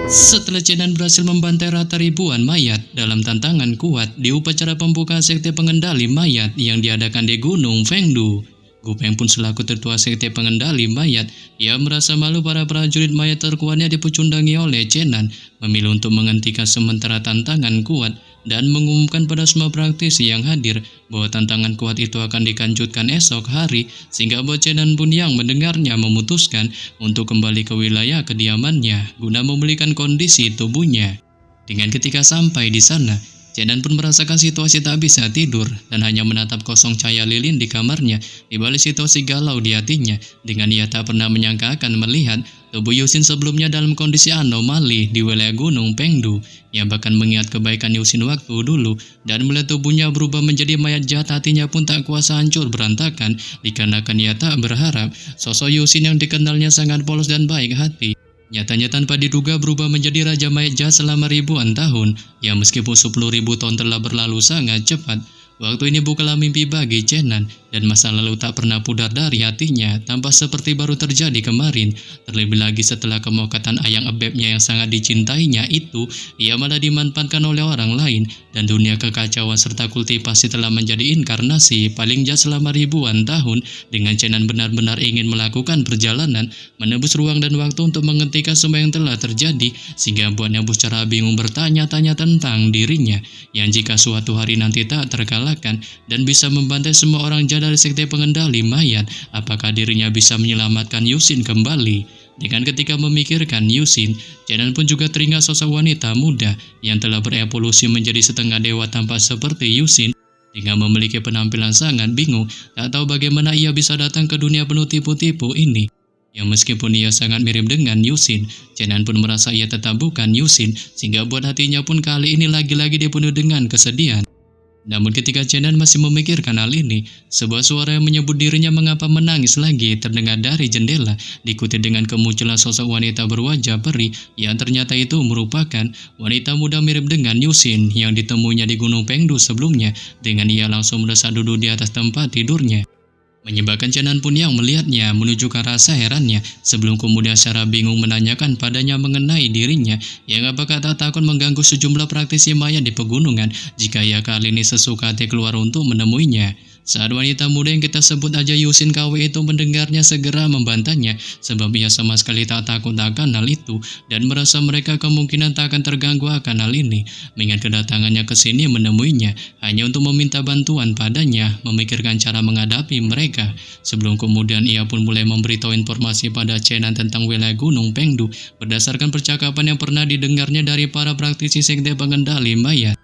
Setelah Cenan berhasil membantai rata ribuan mayat dalam tantangan kuat di upacara pembukaan Sekte Pengendali Mayat yang diadakan di Gunung Fengdu, Gu Peng pun selaku ketua Sekte Pengendali Mayat, ia merasa malu para prajurit mayat terkuatnya dipecundangi oleh Cenan, memilih untuk menghentikan sementara tantangan kuat dan mengumumkan pada semua praktisi yang hadir bahwa tantangan kuat itu akan dilanjutkan esok hari, sehingga Cenan pun yang mendengarnya memutuskan untuk kembali ke wilayah kediamannya guna memulihkan kondisi tubuhnya. Dengan ketika sampai di sana, Cenan pun merasakan situasi tak bisa tidur dan hanya menatap kosong cahaya lilin di kamarnya di balik situasi galau di hatinya, dengan ia tak pernah menyangka akan melihat tubuh Yusin sebelumnya dalam kondisi anomali di wilayah Gunung Pengdu. Ia bahkan mengingat kebaikan Yusin waktu dulu dan melihat tubuhnya berubah menjadi mayat jahat, hatinya pun tak kuasa hancur berantakan dikarenakan ia tak berharap sosok Yusin yang dikenalnya sangat polos dan baik hati nyatanya tanpa diduga berubah menjadi raja mayat jahat selama ribuan tahun. Ya, meskipun 10.000 tahun telah berlalu sangat cepat, waktu ini bukanlah mimpi bagi Cenan, dan masa lalu tak pernah pudar dari hatinya, tampak seperti baru terjadi kemarin. Terlebih lagi setelah kemokatan ayang ebebnya yang sangat dicintainya itu, ia malah dimanfaatkan oleh orang lain, dan dunia kekacauan serta kultivasi telah menjadi inkarnasi paling jahat selama ribuan tahun. Dengan Cenan benar-benar ingin melakukan perjalanan, menembus ruang dan waktu untuk menghentikan semua yang telah terjadi, sehingga buatnya secara bingung bertanya-tanya tentang dirinya, yang jika suatu hari nanti tak terkalahkan dan bisa membantai semua orang jahat dari Sekte Pengendali Mayat, apakah dirinya bisa menyelamatkan Yusin kembali? Dengan ketika memikirkan Yusin, Cenan pun juga teringat sosok wanita muda yang telah berevolusi menjadi setengah dewa tampak seperti Yusin. Dengan memiliki penampilan sangat bingung, tak tahu bagaimana ia bisa datang ke dunia penuh tipu-tipu ini. Yang meskipun ia sangat mirip dengan Yusin, Cenan pun merasa ia tetap bukan Yusin, sehingga buat hatinya pun kali ini lagi-lagi dipenuhi dengan kesedihan. Namun ketika Cenan masih memikirkan hal ini, sebuah suara yang menyebut dirinya mengapa menangis lagi terdengar dari jendela, diikuti dengan kemunculan sosok wanita berwajah peri yang ternyata itu merupakan wanita muda mirip dengan Yusin yang ditemuinya di Gunung Pengdu sebelumnya. Dengan ia langsung mendesak duduk di atas tempat tidurnya, menyebabkan Cenan pun yang melihatnya menunjukkan rasa herannya sebelum kemudian secara bingung menanyakan padanya mengenai dirinya yang apakah tak takut mengganggu sejumlah praktisi mayat di pegunungan jika ia kali ini sesuka hati keluar untuk menemuinya. Saat wanita muda yang kita sebut aja Yusin KW itu mendengarnya segera membantahnya sebab ia sama sekali tak takut akan hal itu dan merasa mereka kemungkinan tak akan terganggu akan hal ini. Mengingat kedatangannya ke sini menemuinya hanya untuk meminta bantuan padanya memikirkan cara menghadapi mereka. Sebelum kemudian ia pun mulai memberitahu informasi pada Cenan tentang wilayah Gunung Pengdu berdasarkan percakapan yang pernah didengarnya dari para praktisi Sekte Pengendali Mayat,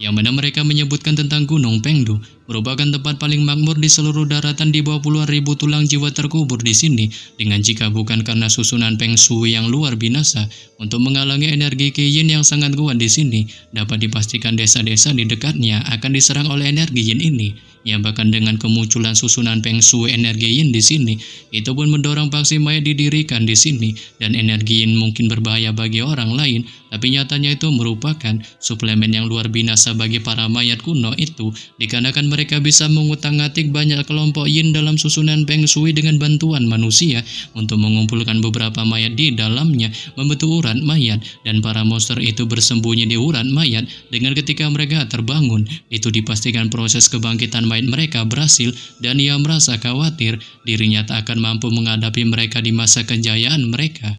yang mana mereka menyebutkan tentang Gunung Pengdu merupakan tempat paling makmur di seluruh daratan di bawah puluhan ribu tulang jiwa terkubur di sini. Dengan jika bukan karena susunan Peng Shui yang luar binasa untuk menghalangi energi Qi Yin yang sangat kuat di sini, dapat dipastikan desa-desa di dekatnya akan diserang oleh energi Yin ini. Yang bahkan dengan kemunculan susunan Peng Shui energi Yin di sini, itu pun mendorong faksi mayat didirikan di sini, dan energi Yin mungkin berbahaya bagi orang lain, tapi nyatanya itu merupakan suplemen yang luar binasa bagi para mayat kuno itu, dikarenakan mereka bisa mengutak-atik banyak kelompok Yin dalam susunan Peng Shui dengan bantuan manusia untuk mengumpulkan beberapa mayat di dalamnya membentuk urat mayat, dan para monster itu bersembunyi di urat mayat. Dengan ketika mereka terbangun, itu dipastikan proses kebangkitan mayat mereka berhasil, dan ia merasa khawatir dirinya tak akan mampu menghadapi mereka di masa kejayaan mereka.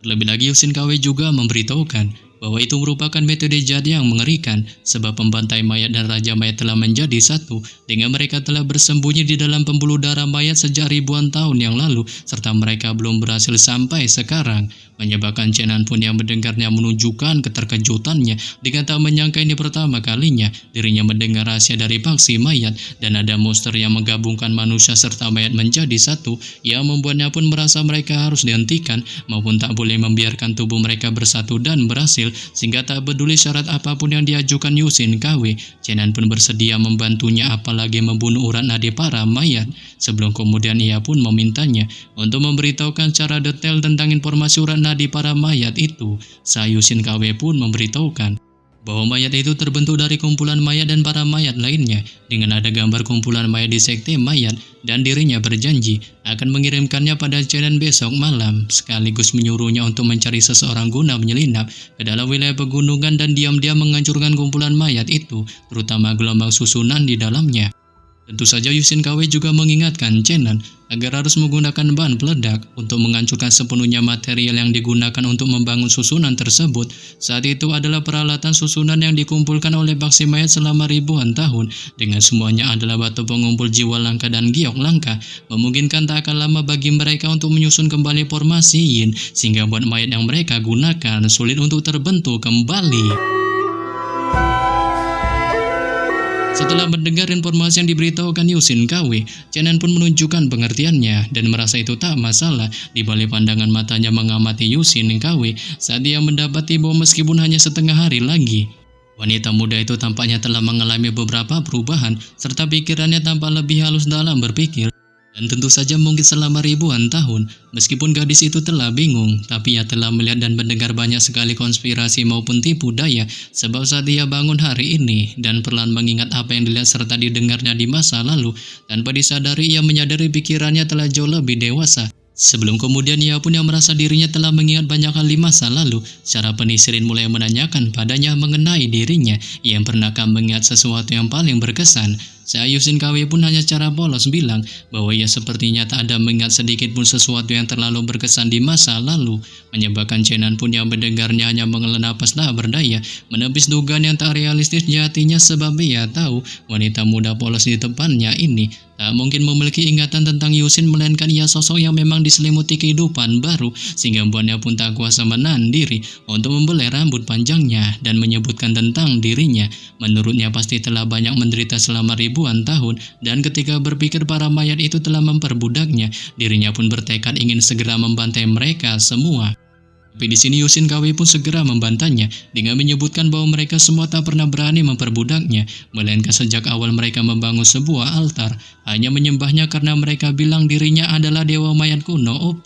Terlebih lagi Yusin KW juga memberitahukan bahwa itu merupakan metode jahat yang mengerikan sebab pembantai mayat dan raja mayat telah menjadi satu, dengan mereka telah bersembunyi di dalam pembuluh darah mayat sejak ribuan tahun yang lalu serta mereka belum berhasil sampai sekarang. Menyebabkan Cenan pun yang mendengarnya menunjukkan keterkejutannya dengan tak menyangka ini pertama kalinya dirinya mendengar rahasia dari faksi mayat dan ada monster yang menggabungkan manusia serta mayat menjadi satu, yang membuatnya pun merasa mereka harus dihentikan maupun tak boleh membiarkan tubuh mereka bersatu dan berhasil, sehingga tak peduli syarat apapun yang diajukan Yusin KW, Cenan pun bersedia membantunya apalagi membunuh urat nadi para mayat. Sebelum kemudian ia pun memintanya untuk memberitahukan secara detail tentang informasi urat nadi para mayat itu. Yusin KW pun memberitahukan bahwa mayat itu terbentuk dari kumpulan mayat dan para mayat lainnya. Dengan ada gambar kumpulan mayat di sekte mayat, dan dirinya berjanji akan mengirimkannya pada Chenan besok malam, sekaligus menyuruhnya untuk mencari seseorang guna menyelinap ke dalam wilayah pegunungan dan diam-diam menghancurkan kumpulan mayat itu, terutama gelombang susunan di dalamnya. Tentu saja Yusin KW juga mengingatkan Chenan agar harus menggunakan bahan peledak untuk menghancurkan sepenuhnya material yang digunakan untuk membangun susunan tersebut. Saat itu adalah peralatan susunan yang dikumpulkan oleh Paksi Mayat selama ribuan tahun, dengan semuanya adalah batu pengumpul jiwa langka dan giok langka, memungkinkan tak akan lama bagi mereka untuk menyusun kembali formasi Yin, sehingga buat mayat yang mereka gunakan sulit untuk terbentuk kembali. Setelah mendengar informasi yang diberitahukan Yusin KW, Chenan pun menunjukkan pengertiannya dan merasa itu tak masalah. Di balik pandangan matanya mengamati Yusin KW saat dia mendapati bahwa meskipun hanya setengah hari lagi, wanita muda itu tampaknya telah mengalami beberapa perubahan serta pikirannya tampak lebih halus dalam berpikir. Dan tentu saja mungkin selama ribuan tahun, meskipun gadis itu telah bingung, tapi ia telah melihat dan mendengar banyak sekali konspirasi maupun tipu daya, sebab saat ia bangun hari ini dan perlahan mengingat apa yang dilihat serta didengarnya di masa lalu, tanpa disadari ia menyadari pikirannya telah jauh lebih dewasa. Sebelum kemudian ia pun yang merasa dirinya telah mengingat banyak hal di masa lalu, secara penisirin mulai menanyakan padanya mengenai dirinya yang pernahkah mengingat sesuatu yang paling berkesan. Yusin KW pun hanya secara polos bilang bahwa ia sepertinya tak ada mengingat sedikit pun sesuatu yang terlalu berkesan di masa lalu, menyebabkan Chenan pun yang mendengarnya hanya menghela napas tak berdaya, menepis dugaan yang tak realistis di hatinya sebab ia tahu wanita muda polos di depannya ini tak mungkin memiliki ingatan tentang Yusin, melainkan ia sosok yang memang diselimuti kehidupan baru, sehingga buatnya pun tak kuasa menahan diri untuk membelai rambut panjangnya dan menyebutkan tentang dirinya. Menurutnya pasti telah banyak menderita selama ribuan tahun, dan ketika berpikir para mayat itu telah memperbudaknya, dirinya pun bertekad ingin segera membantai mereka semua. Tapi di sini Yusin KW pun segera membantahnya dengan menyebutkan bahwa mereka semua tak pernah berani memperbudaknya, melainkan sejak awal mereka membangun sebuah altar, hanya menyembahnya karena mereka bilang dirinya adalah dewa mayat kuno OP.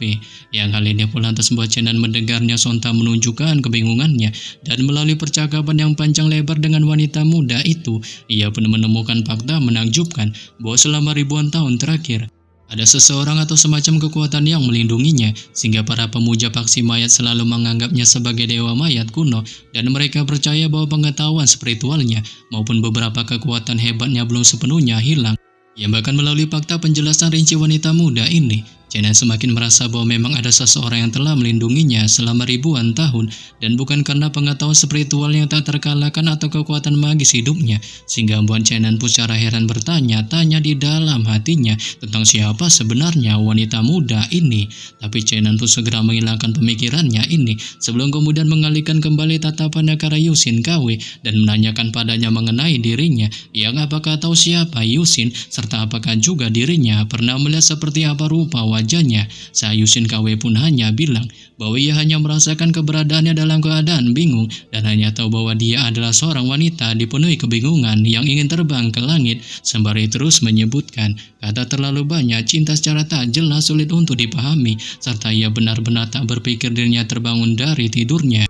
Yang hal ini pun lantas membuat Chenan mendengarnya sontak menunjukkan kebingungannya, dan melalui percakapan yang panjang lebar dengan wanita muda itu, ia pun menemukan fakta menakjubkan bahwa selama ribuan tahun terakhir, ada seseorang atau semacam kekuatan yang melindunginya, sehingga para pemuja Paksi Mayat selalu menganggapnya sebagai dewa mayat kuno, dan mereka percaya bahwa pengetahuan spiritualnya maupun beberapa kekuatan hebatnya belum sepenuhnya hilang. Yang bahkan melalui fakta penjelasan rinci wanita muda ini, Chenan semakin merasa bahwa memang ada seseorang yang telah melindunginya selama ribuan tahun, dan bukan karena pengetahuan spiritual yang tak terkalahkan atau kekuatan magis hidupnya, sehingga membuat Chenan pun secara heran bertanya-tanya di dalam hatinya tentang siapa sebenarnya wanita muda ini. Tapi Chenan pun segera menghilangkan pemikirannya ini sebelum kemudian mengalihkan kembali tatapannya ke arah Yusin KW dan menanyakan padanya mengenai dirinya, yang apakah tahu siapa Yusin serta apakah juga dirinya pernah melihat seperti apa rupa wajahnya. Yusin KW pun hanya bilang bahwa ia hanya merasakan keberadaannya dalam keadaan bingung, dan hanya tahu bahwa dia adalah seorang wanita dipenuhi kebingungan yang ingin terbang ke langit, sembari terus menyebutkan kata terlalu banyak cinta secara tak jelas sulit untuk dipahami, serta ia benar-benar tak berpikir dirinya terbangun dari tidurnya.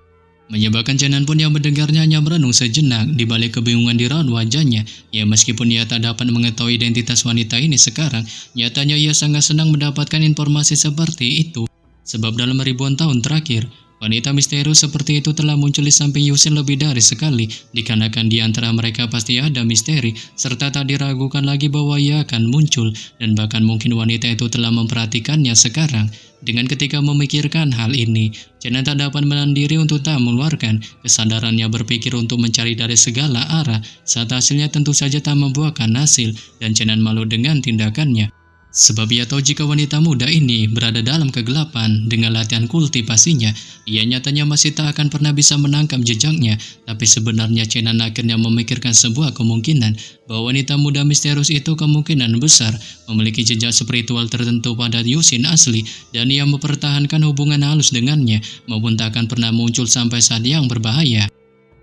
Menyebabkan Chenan pun yang mendengarnya hanya merenung sejenak di balik kebingungan di raut wajahnya. Ya, meskipun ia tak dapat mengetahui identitas wanita ini sekarang, nyatanya ia sangat senang mendapatkan informasi seperti itu. Sebab dalam ribuan tahun terakhir, wanita misterius seperti itu telah muncul di samping Yusin lebih dari sekali, dikarenakan di antara mereka pasti ada misteri, serta tak diragukan lagi bahwa ia akan muncul, dan bahkan mungkin wanita itu telah memperhatikannya sekarang. Dengan ketika memikirkan hal ini, Chenan tak dapat menahan diri untuk tak mengeluarkan kesadarannya berpikir untuk mencari dari segala arah, saat hasilnya tentu saja tak membuahkan hasil, dan Chenan malu dengan tindakannya. Sebab ia tahu jika wanita muda ini berada dalam kegelapan dengan latihan kultivasinya, ia nyatanya masih tak akan pernah bisa menangkap jejaknya. Tapi sebenarnya Chenan akhirnya memikirkan sebuah kemungkinan bahwa wanita muda misterius itu kemungkinan besar memiliki jejak spiritual tertentu pada Yusin asli, dan ia mempertahankan hubungan halus dengannya maupun tak akan pernah muncul sampai saat yang berbahaya.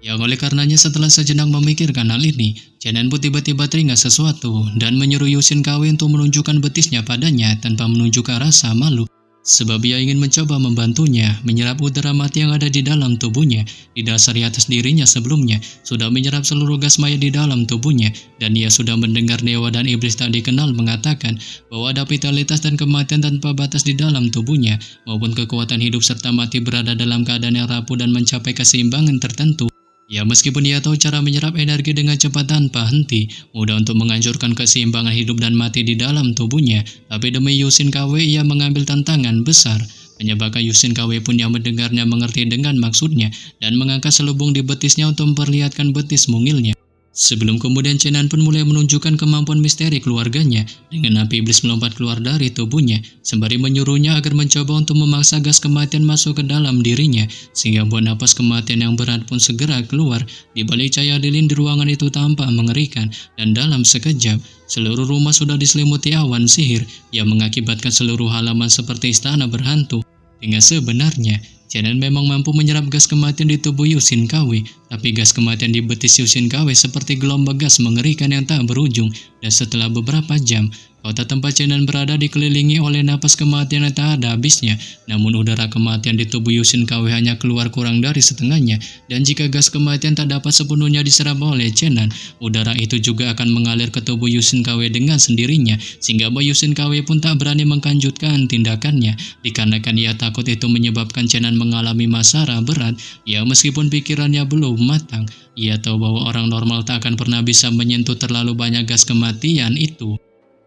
Yang oleh karenanya setelah sejenak memikirkan hal ini, Chenan pun tiba-tiba teringat sesuatu dan menyuruh Yusin KW untuk menunjukkan betisnya padanya tanpa menunjukkan rasa malu. sebab ia ingin mencoba membantunya menyerap udara mati yang ada di dalam tubuhnya. Di dasar atas dirinya sebelumnya sudah menyerap seluruh gas mayat di dalam tubuhnya, dan ia sudah mendengar dewa dan iblis tak dikenal mengatakan bahwa ada vitalitas dan kematian tanpa batas di dalam tubuhnya, maupun kekuatan hidup serta mati berada dalam keadaan yang rapuh dan mencapai keseimbangan tertentu. Ya, meskipun ia tahu cara menyerap energi dengan cepat tanpa henti, mudah untuk menghancurkan keseimbangan hidup dan mati di dalam tubuhnya, tapi demi Yusin KW ia mengambil tantangan besar. Menyebabkan Yusin KW pun yang mendengarnya mengerti dengan maksudnya dan mengangkat selubung di betisnya untuk memperlihatkan betis mungilnya. Sebelum kemudian Chenan pun mulai menunjukkan kemampuan misteri keluarganya dengan api iblis melompat keluar dari tubuhnya, sembari menyuruhnya agar mencoba untuk memaksa gas kematian masuk ke dalam dirinya, sehingga buah napas kematian yang berat pun segera keluar. Di balik cahaya lilin di ruangan itu tampak mengerikan, dan dalam sekejap seluruh rumah sudah diselimuti awan sihir yang mengakibatkan seluruh halaman seperti istana berhantu. Dengan sebenarnya Chenan memang mampu menyerap gas kematian di tubuh Yusin KW, tapi gas kematian di betis Yusin KW seperti gelombang gas mengerikan yang tak berujung, dan setelah beberapa jam, kota tempat Chenan berada dikelilingi oleh napas kematian yang tak ada habisnya. Namun udara kematian di tubuh Yusin KW hanya keluar kurang dari setengahnya, dan jika gas kematian tak dapat sepenuhnya diserap oleh Chenan, udara itu juga akan mengalir ke tubuh Yusin KW dengan sendirinya, sehingga Yusin KW pun tak berani menglanjutkan tindakannya, dikarenakan ia takut itu menyebabkan Chenan mengalami masalah berat. Ya, meskipun pikirannya belum matang, ia tahu bahwa orang normal tak akan pernah bisa menyentuh terlalu banyak gas kematian itu.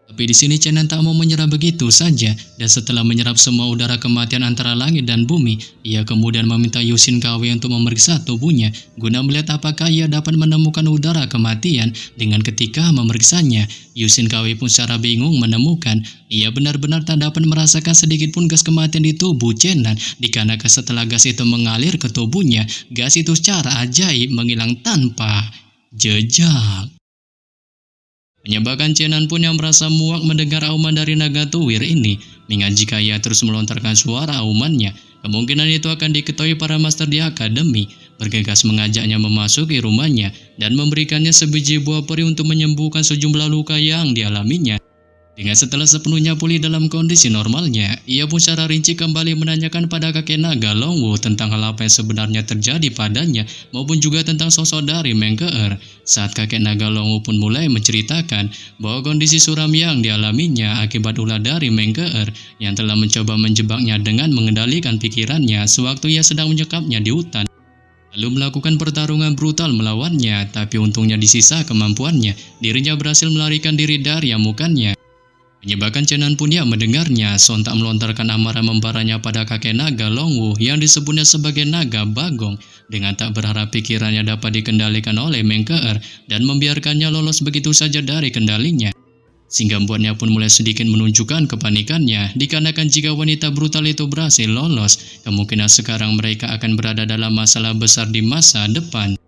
Tapi di sini Chenan tak mau menyerah begitu saja, dan setelah menyerap semua udara kematian antara langit dan bumi, ia kemudian meminta Yusin KW untuk memeriksa tubuhnya guna melihat apakah ia dapat menemukan udara kematian. Dengan ketika memeriksanya, Yusin KW pun secara bingung menemukan ia benar-benar tak dapat merasakan sedikit pun gas kematian di tubuh Chenan, dikarenakan setelah gas itu mengalir ke tubuhnya, gas itu secara ajaib menghilang tanpa jejak. Menyebabkan Chenan pun yang merasa muak mendengar auman dari naga tuwir ini, mengingat jika ia terus melontarkan suara aumannya, kemungkinan itu akan diketahui para master di akademi. Bergegas mengajaknya memasuki rumahnya dan memberikannya sebiji buah peri untuk menyembuhkan sejumlah luka yang dialaminya. Dengan setelah sepenuhnya pulih dalam kondisi normalnya, ia pun secara rinci kembali menanyakan pada kakek naga Longwu tentang hal apa yang sebenarnya terjadi padanya, maupun juga tentang sosok dari Mengkeer. Saat kakek naga Longwu pun mulai menceritakan bahwa kondisi suram yang dialaminya akibat ulah dari Mengkeer yang telah mencoba menjebaknya dengan mengendalikan pikirannya sewaktu ia sedang menyekapnya di hutan, lalu melakukan pertarungan brutal melawannya. Tapi untungnya di sisa kemampuannya, dirinya berhasil melarikan diri dari amukannya. Menyebabkan Chenan pun yang mendengarnya sontak melontarkan amarah membaranya pada kakek naga Longwu yang disebutnya sebagai naga Bagong, dengan tak berharap pikirannya dapat dikendalikan oleh Mengkeer dan membiarkannya lolos begitu saja dari kendalinya. Sehingga membuatnya pun mulai sedikit menunjukkan kepanikannya, dikarenakan jika wanita brutal itu berhasil lolos, kemungkinan sekarang mereka akan berada dalam masalah besar di masa depan.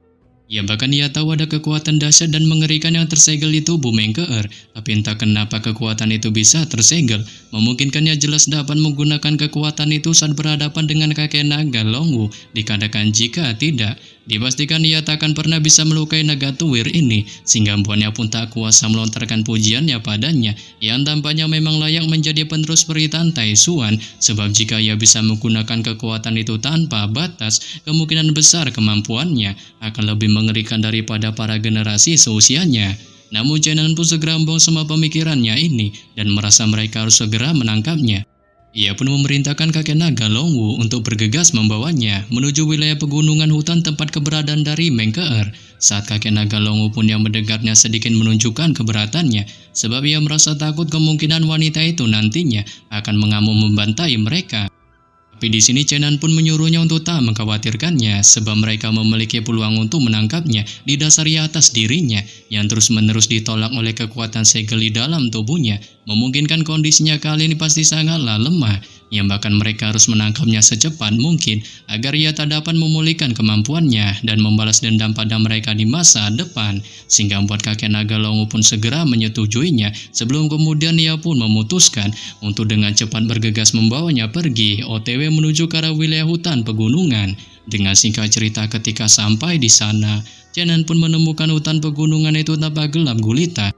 Ya, bahkan ia tahu ada kekuatan dahsyat dan mengerikan yang tersegel di tubuh Mengkeer, tapi entah kenapa kekuatan itu bisa tersegel, memungkinkannya jelas dapat menggunakan kekuatan itu saat berhadapan dengan kakek naga Longwu, dikatakan jika tidak, dipastikan ia tak akan pernah bisa melukai naga tuwir ini, sehingga membuatnya pun tak kuasa melontarkan pujiannya padanya, yang tampaknya memang layak menjadi penerus peri Tantai Suan, sebab jika ia bisa menggunakan kekuatan itu tanpa batas, kemungkinan besar kemampuannya akan lebih mengerikan daripada para generasi seusianya. Namun Chenan pun segera membuang semua pemikirannya ini dan merasa mereka harus segera menangkapnya. Ia pun memerintahkan kakek naga Longwu untuk bergegas membawanya menuju wilayah pegunungan hutan tempat keberadaan dari Mengkeer. Saat kakek naga Longwu pun yang mendengarnya sedikit menunjukkan keberatannya, sebab ia merasa takut kemungkinan wanita itu nantinya akan mengamuk membantai mereka. Tapi di sini Chenan pun menyuruhnya untuk tak mengkhawatirkannya, sebab mereka memiliki peluang untuk menangkapnya di dasar atas dirinya yang terus-menerus ditolak oleh kekuatan segel di dalam tubuhnya, memungkinkan kondisinya kali ini pasti sangatlah lemah, yang bahkan mereka harus menangkapnya secepat mungkin agar ia tak dapat memulihkan kemampuannya dan membalas dendam pada mereka di masa depan, sehingga membuat kakek naga Longwu pun segera menyetujuinya, sebelum kemudian ia pun memutuskan untuk dengan cepat bergegas membawanya pergi OTW menuju ke arah wilayah hutan pegunungan. Dengan singkat cerita, ketika sampai di sana, Chenan pun menemukan hutan pegunungan itu tampak gelap gulita.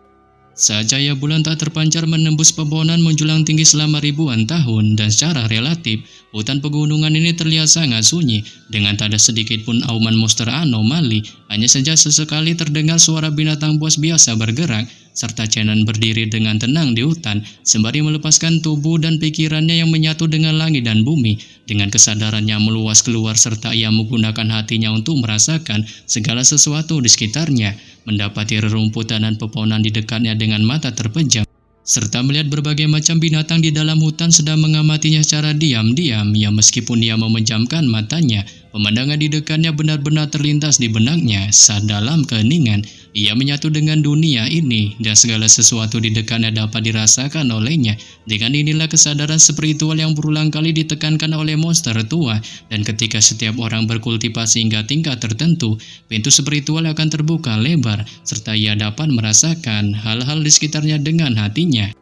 Saat cahaya bulan tak terpancar menembus pepohonan menjulang tinggi selama ribuan tahun dan secara relatif, hutan pegunungan ini terlihat sangat sunyi dengan tak ada sedikit pun auman monster anomali. Hanya saja sesekali terdengar suara binatang buas biasa bergerak, serta Chenan berdiri dengan tenang di hutan sembari melepaskan tubuh dan pikirannya yang menyatu dengan langit dan bumi. Dengan kesadarannya meluas keluar serta ia menggunakan hatinya untuk merasakan segala sesuatu di sekitarnya, mendapati rerumputan dan pepohonan di dekatnya dengan mata terpejam, serta melihat berbagai macam binatang di dalam hutan sedang mengamatinya secara diam-diam. Ya, meskipun ia memejamkan matanya, pemandangan di dekatnya benar-benar terlintas di benaknya. Saat dalam keheningan, ia menyatu dengan dunia ini dan segala sesuatu di dekatnya dapat dirasakan olehnya. Dengan inilah kesadaran spiritual yang berulang kali ditekankan oleh monster tua, dan ketika setiap orang berkultivasi hingga tingkat tertentu, pintu spiritual akan terbuka lebar, serta ia dapat merasakan hal-hal di sekitarnya dengan hatinya.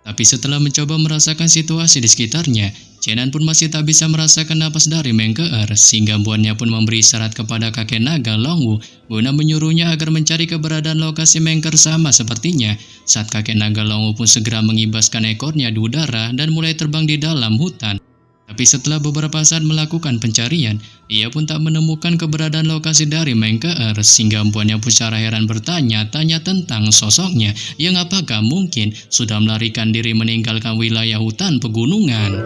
Tapi setelah mencoba merasakan situasi di sekitarnya, Chenan pun masih tak bisa merasakan napas dari Mengkeer, sehingga buannya pun memberi syarat kepada kakek naga Longwu guna menyuruhnya agar mencari keberadaan lokasi Mengkeer sama sepertinya. Saat kakek naga Longwu pun segera mengibaskan ekornya di udara dan mulai terbang di dalam hutan. Tapi setelah beberapa saat melakukan pencarian, ia pun tak menemukan keberadaan lokasi dari Mengkeer, sehingga empuannya pun secara heran bertanya-tanya tentang sosoknya yang apakah mungkin sudah melarikan diri meninggalkan wilayah hutan pegunungan.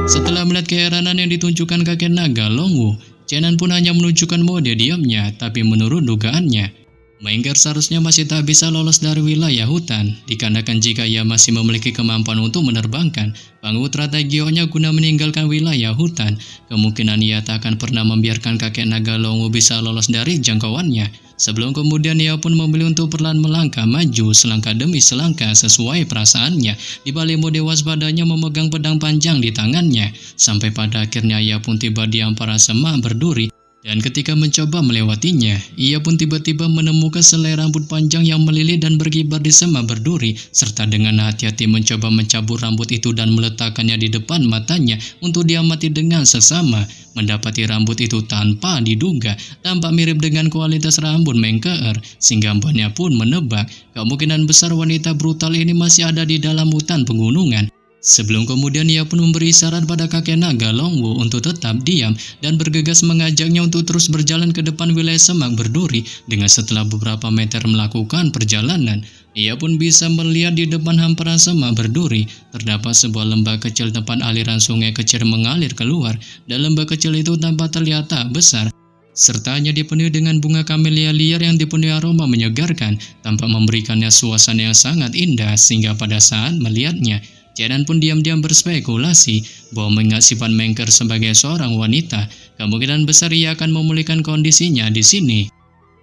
Setelah melihat keheranan yang ditunjukkan kakek naga Longwu, Chenan pun hanya menunjukkan mode diamnya, tapi menurut dugaannya, Mengkeer seharusnya masih tak bisa lolos dari wilayah hutan, dikarenakan jika ia masih memiliki kemampuan untuk menerbangkan panggung strategionya guna meninggalkan wilayah hutan, kemungkinan ia tak akan pernah membiarkan kakek naga Longwu bisa lolos dari jangkauannya. Sebelum kemudian ia pun memilih untuk perlahan melangkah maju selangkah demi selangkah sesuai perasaannya, di balik mode waspadanya memegang pedang panjang di tangannya, sampai pada akhirnya ia pun tiba di ampara semak berduri. Dan ketika mencoba melewatinya, ia pun tiba-tiba menemukan selai rambut panjang yang melilit dan berkibar di semak berduri, serta dengan hati-hati mencoba mencabut rambut itu dan meletakkannya di depan matanya untuk diamati dengan seksama. Mendapati rambut itu tanpa diduga tampak mirip dengan kualitas rambut Mengkeer, sehingga mbahnya pun menebak kemungkinan besar wanita brutal ini masih ada di dalam hutan pegunungan. Sebelum kemudian ia pun memberi syarat pada kakek naga Longwu untuk tetap diam dan bergegas mengajaknya untuk terus berjalan ke depan wilayah semak berduri. Dengan setelah beberapa meter melakukan perjalanan, ia pun bisa melihat di depan hamparan semak berduri terdapat sebuah lembah kecil tempat aliran sungai kecil mengalir keluar, dan lembah kecil itu tampak terlihat tak besar, serta hanya dipenuhi dengan bunga kamelia liar yang dipenuhi aroma menyegarkan, tampak memberikannya suasana yang sangat indah, sehingga pada saat melihatnya, Chenan pun diam-diam berspekulasi bahwa mengingat sifat Mengkeer sebagai seorang wanita, kemungkinan besar ia akan memulihkan kondisinya di sini.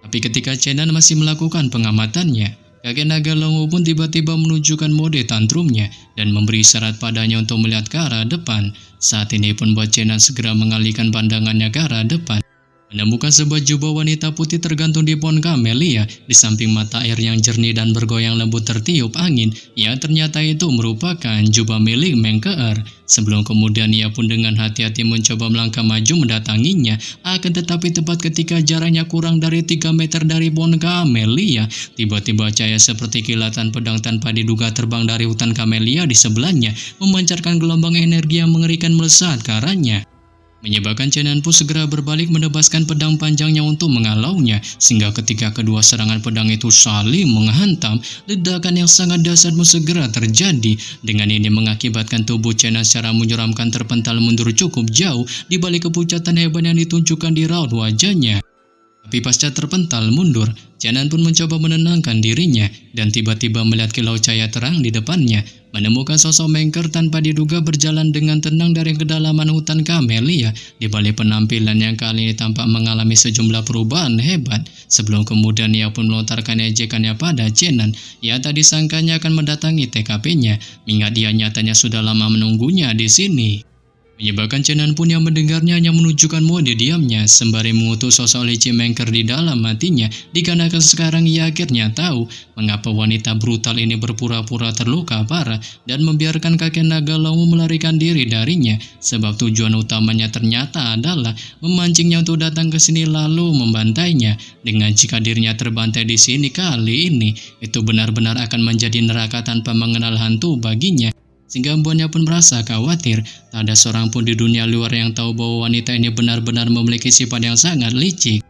Tapi ketika Chenan masih melakukan pengamatannya, kakek naga Longwu pun tiba-tiba menunjukkan mode tantrumnya dan memberi syarat padanya untuk melihat ke arah depan. Saat ini pun buat Chenan segera mengalihkan pandangannya ke arah depan, menemukan sebuah jubah wanita putih tergantung di pohon kamelia di samping mata air yang jernih dan bergoyang lembut tertiup angin, yang ternyata itu merupakan jubah milik Mengkeer. Sebelum kemudian ia pun dengan hati-hati mencoba melangkah maju mendatanginya, akan tetapi tepat ketika jaraknya kurang dari 3 meter dari pohon kamelia, tiba-tiba cahaya seperti kilatan pedang tanpa diduga terbang dari hutan kamelia di sebelahnya, memancarkan gelombang energi yang mengerikan melesat ke arahnya, menyebabkan Chenan pun segera berbalik menebaskan pedang panjangnya untuk mengalaunya, sehingga ketika kedua serangan pedang itu saling menghantam, ledakan yang sangat dahsyat pun segera terjadi. Dengan ini mengakibatkan tubuh Chenan secara menyeramkan terpental mundur cukup jauh di balik kepucatan hebat yang ditunjukkan di raut wajahnya. Tapi pasca terpental mundur, Chenan pun mencoba menenangkan dirinya dan tiba-tiba melihat kilau cahaya terang di depannya, menemukan sosok Mengkeer tanpa diduga berjalan dengan tenang dari kedalaman hutan kamelia. Di balik penampilan yang kali ini tampak mengalami sejumlah perubahan hebat, sebelum kemudian ia pun melontarkan ejekannya pada Chenan yang tak disangkanya akan mendatangi TKP-nya, mengingat dia nyatanya sudah lama menunggunya di sini. Menyebabkan Chenan pun yang mendengarnya hanya menunjukkan mode diamnya sembari mengutus sosok licin Mengker di dalam hatinya, dikarenakan sekarang ia akhirnya tahu mengapa wanita brutal ini berpura-pura terluka parah dan membiarkan kakek naga Longu melarikan diri darinya, sebab tujuan utamanya ternyata adalah memancingnya untuk datang ke sini lalu membantainya. Dengan jika dirinya terbantai di sini kali ini, itu benar-benar akan menjadi neraka tanpa mengenal hantu baginya. Sehingga membuatnya pun merasa khawatir, tak ada seorang pun di dunia luar yang tahu bahwa wanita ini benar-benar memiliki sifat yang sangat licik.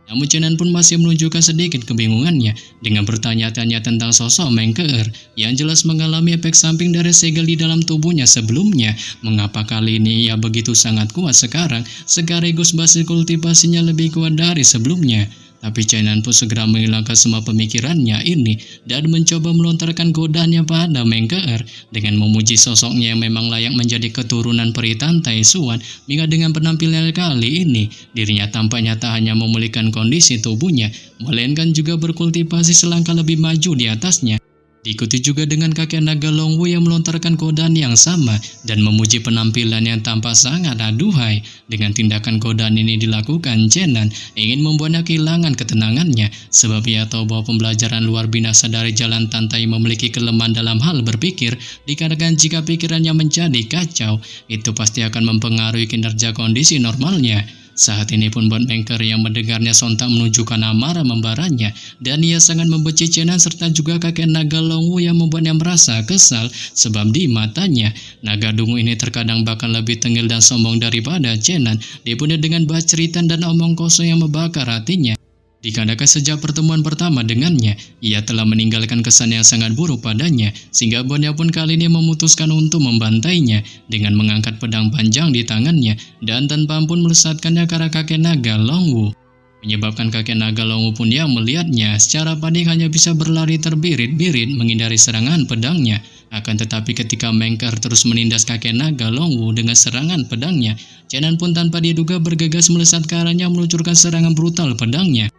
Namun Chenan pun masih menunjukkan sedikit kebingungannya dengan bertanya-tanya tentang sosok Mengker yang jelas mengalami efek samping dari segel di dalam tubuhnya sebelumnya. Mengapa kali ini ia begitu sangat kuat sekarang, sekaligus basis kultivasinya lebih kuat dari sebelumnya. Tapi Chenan pun segera menghilangkan semua pemikirannya ini dan mencoba melontarkan godaannya pada Mengker dengan memuji sosoknya yang memang layak menjadi keturunan peri Tantai Suan. Hingga dengan penampilan kali ini, dirinya tampaknya tak hanya memulihkan kondisi tubuhnya, melainkan juga berkultivasi selangkah lebih maju di atasnya. Diikuti juga dengan kakek naga Longwu yang melontarkan godaan yang sama dan memuji penampilan yang tampak sangat aduhai. Dengan tindakan godaan ini dilakukan, Chenan ingin membuatnya kehilangan ketenangannya, sebab ia tahu bahwa pembelajaran luar binasa dari jalan Tantai memiliki kelemahan dalam hal berpikir, dikarenakan jika pikirannya menjadi kacau, itu pasti akan mempengaruhi kinerja kondisi normalnya. Saat ini pun buat Mengker yang mendengarnya sontak menunjukkan amarah membaranya, dan ia sangat membenci Chenan serta juga kakek naga Longwu yang membuatnya merasa kesal, sebab di matanya naga dungu ini terkadang bahkan lebih tengil dan sombong daripada Chenan, dipenuhi dengan baceritan dan omong kosong yang membakar hatinya. Dikarenakan sejak pertemuan pertama dengannya, ia telah meninggalkan kesan yang sangat buruk padanya, sehingga Bonnya pun kali ini memutuskan untuk membantainya dengan mengangkat pedang panjang di tangannya dan tanpa ampun melesatkannya ke arah kakek naga Longwu. Menyebabkan kakek naga Longwu pun yang melihatnya secara panik hanya bisa berlari terbirit-birit menghindari serangan pedangnya. Akan tetapi ketika Mengker terus menindas kakek naga Longwu dengan serangan pedangnya, Chenan pun tanpa diduga bergegas melesat ke arahnya meluncurkan serangan brutal pedangnya.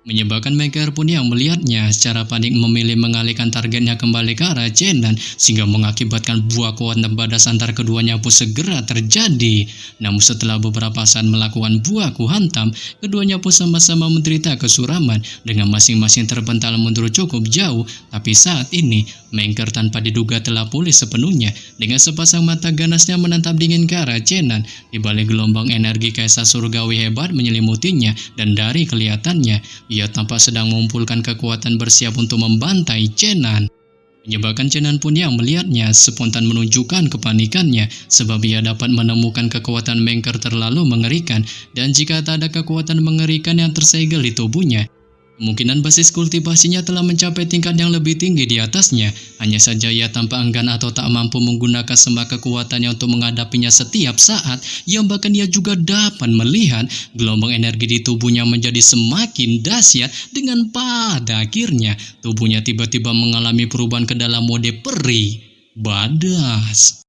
Menyebabkan Mengker pun yang melihatnya secara panik memilih mengalihkan targetnya kembali ke arah Chenan, sehingga mengakibatkan buah kuat badas antara keduanya pun segera terjadi. Namun setelah beberapa saat melakukan buah hantam, keduanya pun sama-sama menderita kesuraman dengan masing-masing terpental mundur cukup jauh. Tapi saat ini Mengker tanpa diduga telah pulih sepenuhnya dengan sepasang mata ganasnya menatap dingin ke arah Chenan. Di balik gelombang energi kaisar surgawi hebat menyelimutinya, dan dari kelihatannya ia tampak sedang mengumpulkan kekuatan bersiap untuk membantai Chenan. Menyebabkan Chenan pun yang melihatnya spontan menunjukkan kepanikannya, sebab ia dapat menemukan kekuatan Mengker terlalu mengerikan, dan jika tak ada kekuatan mengerikan yang tersegel di tubuhnya, kemungkinan basis kultivasinya telah mencapai tingkat yang lebih tinggi di atasnya. Hanya saja ia tampak enggan atau tak mampu menggunakan semua kekuatannya untuk menghadapinya setiap saat, yang bahkan ia juga dapat melihat gelombang energi di tubuhnya menjadi semakin dahsyat, dengan pada akhirnya tubuhnya tiba-tiba mengalami perubahan ke dalam mode peri badas.